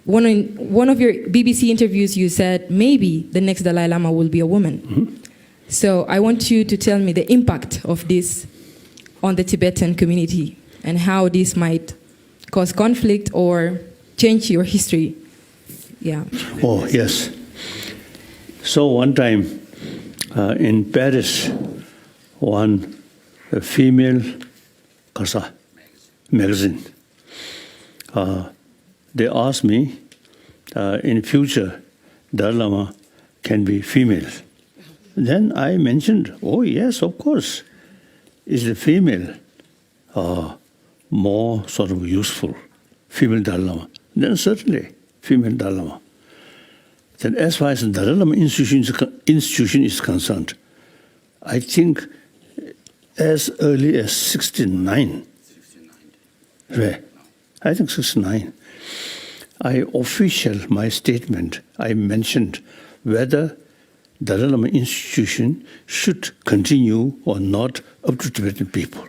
one of your BBC interviews, you said maybe the next Dalai Lama will be a woman. Mm-hmm. So I want you to tell me the impact of this on the Tibetan community and how this might cause conflict or change your history. Yeah. Oh, yes. So one time in Paris, one female magazine, they asked me, in future, Dalai Lama can be female. Then I mentioned, oh yes, of course. Is the female more sort of useful, female Dalai Lama? Then certainly, female Dalai Lama. Then as far as the Dalai Lama institution is concerned, I think as early as 69, right? I think 69, my statement, I mentioned whether Dalai Lama institution should continue or not up to Tibetan people.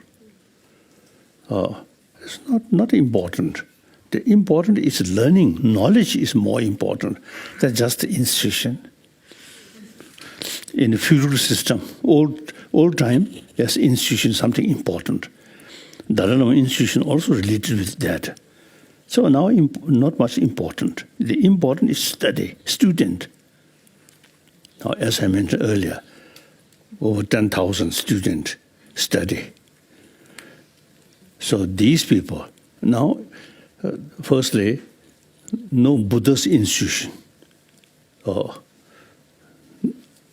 It's not important. The important is learning. Knowledge is more important than just the institution. In the feudal system, old time, there's institution something important. Dalai Lama institution also related with that. So now not much important. The important is study, student. Now, as I mentioned earlier, over 10,000 students study. So these people, now, firstly, no Buddha's institution.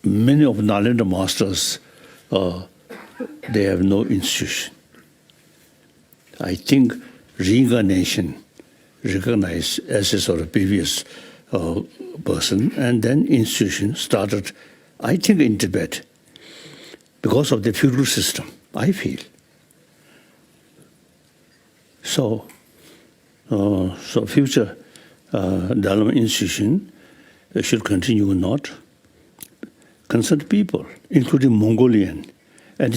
Many of Nalanda masters, they have no institution. I think reincarnation, recognized as a sort of previous person, and then institution started, I think, in Tibet, because of the feudal system, I feel. So future Dalai Lama institution should continue or not, concern people, including Mongolian, and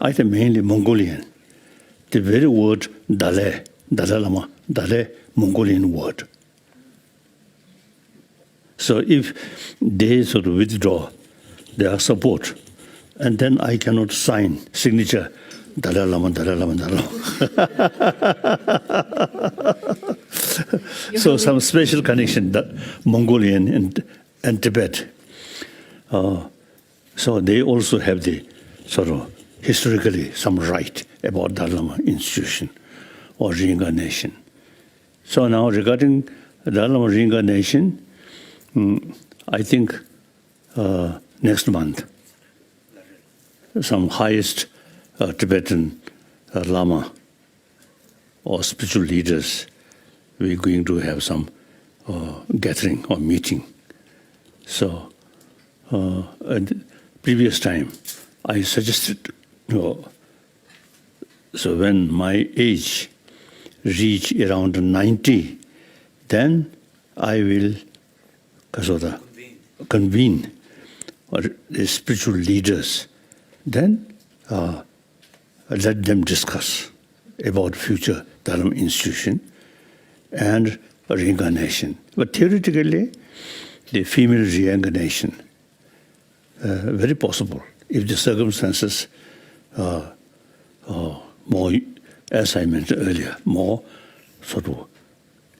I think mainly Mongolian. The very word Dalai Lama, Dalai, Mongolian word. So if they sort of withdraw their support, and then I cannot sign signature Dalai Lama, Dalai Lama, Dalai Lama. So some special connection, Mongolian and Tibet. So they also have the sort of historically some right about Dalai Lama institution or reincarnation. So now regarding Dalai Lama reincarnation, I think next month, some highest Tibetan Lama or spiritual leaders, we're going to have some gathering or meeting. So at the previous time, I suggested, so when my age reach around 90, then I will convene the spiritual leaders. Then let them discuss about future Dharma institution and reincarnation. But theoretically, the female reincarnation, very possible if the circumstances more, as I mentioned earlier, more sort of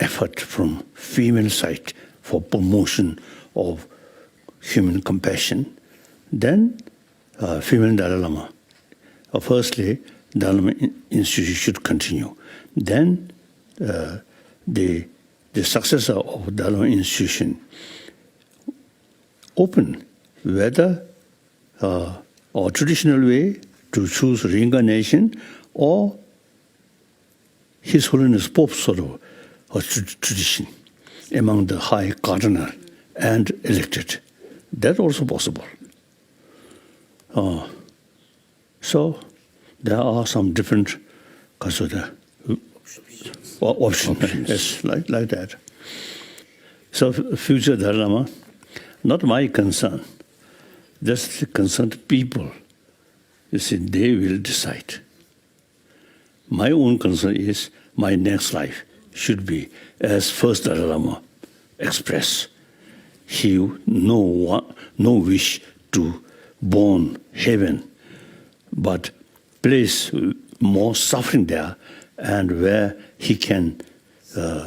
effort from female side for promotion of human compassion, then female Dalai Lama. Firstly, Dalai Lama institution should continue. Then the successor of Dalai Lama institution open whether or traditional way to choose reincarnation or His Holiness Pope sort of tradition among the high cardinal and elected. That's also possible. So there are some different options. Yes, like that. So future Dalai Lama, not my concern. That's the concerned people. You see, they will decide. My own concern is my next life, should be, as first Dalai Lama expressed, he no wish to born heaven, but place more suffering there, and where he can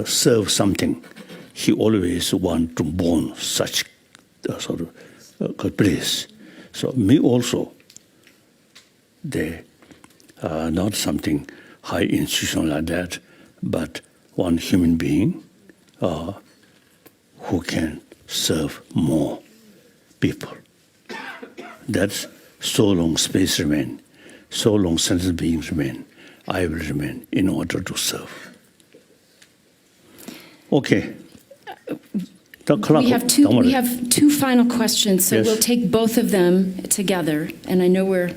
serve something, he always want to born such sort of place. So me also, they are not something high institution like that, but one human being who can serve more people. That's so long space remain, so long sentient beings remain, I will remain in order to serve. Okay. We have two final questions, so Yes. we'll take both of them together. And I know we're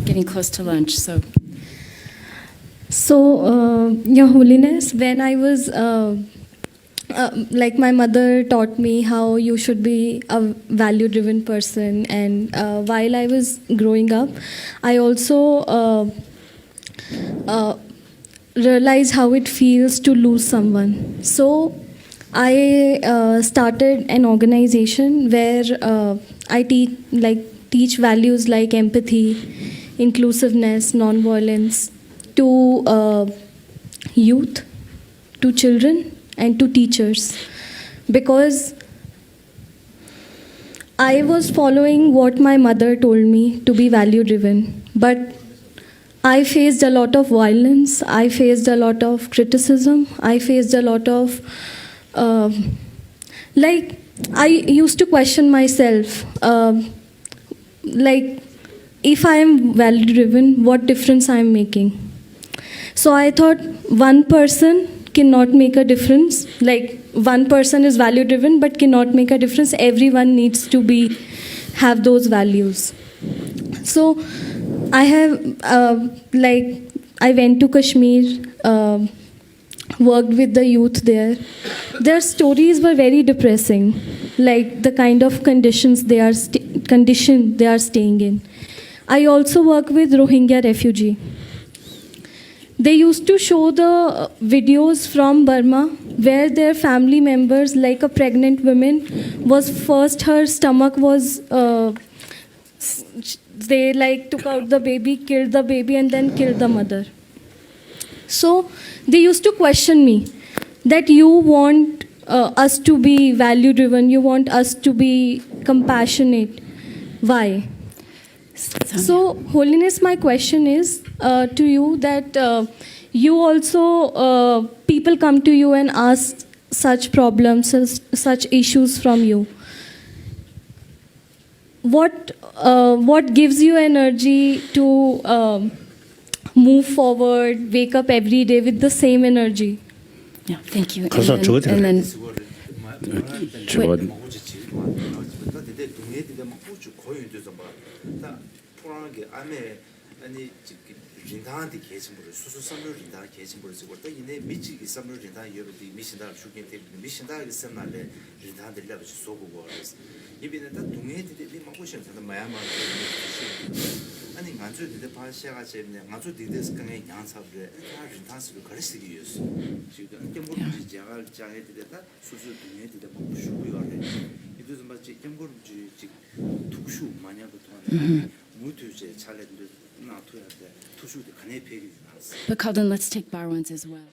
getting close to lunch, so. So, Your Holiness, when I was, like my mother taught me how you should be a value-driven person, and while I was growing up, I also realized how it feels to lose someone. So, I started an organization where I teach values like empathy, inclusiveness, non-violence to youth, to children, and to teachers, because I was following what my mother told me to be value-driven, but I faced a lot of violence, I faced a lot of criticism, I faced a lot of I used to question myself, if I am value-driven, what difference I am making? So I thought one person cannot make a difference. Like one person is value-driven but cannot make a difference. Everyone needs to have those values. So I have, I went to Kashmir, worked with the youth there. Their stories were very depressing, like the kind of conditions they are staying in. I also work with Rohingya refugee. They used to show the videos from Burma where their family members, like a pregnant woman, her stomach was, they took out the baby, killed the baby, and then killed the mother. So they used to question me that you want us to be value-driven, you want us to be compassionate. Why? So, Holiness, my question is to you that you also, people come to you and ask such problems, such issues from you. What gives you energy to move forward, wake up every day with the same energy? Yeah, thank you. 린다한테 계신분을 수수 선물 린다 계신분을 쓰고 또 이내 미치기 선물 린다 여러분이 미신다를 주긴 때문에 미신다를 선날에 린다한테 려고 쏘고 그래서 이비는 다 동해들이 막고시는 마야만 아니 간주들이 파시아가 재밌네 간주들이 그냥 양사를 다 린다스를 가르치기 위해서 지금 경고지 제가 장애들이다 수수 동해들이 막고시고요 이도 좀 맞지 경고지 특수 만약부터 무투제 찰레들 나토야 돼 투수도 간에 배기 나왔어. But Calden, let's take Barwan's as well.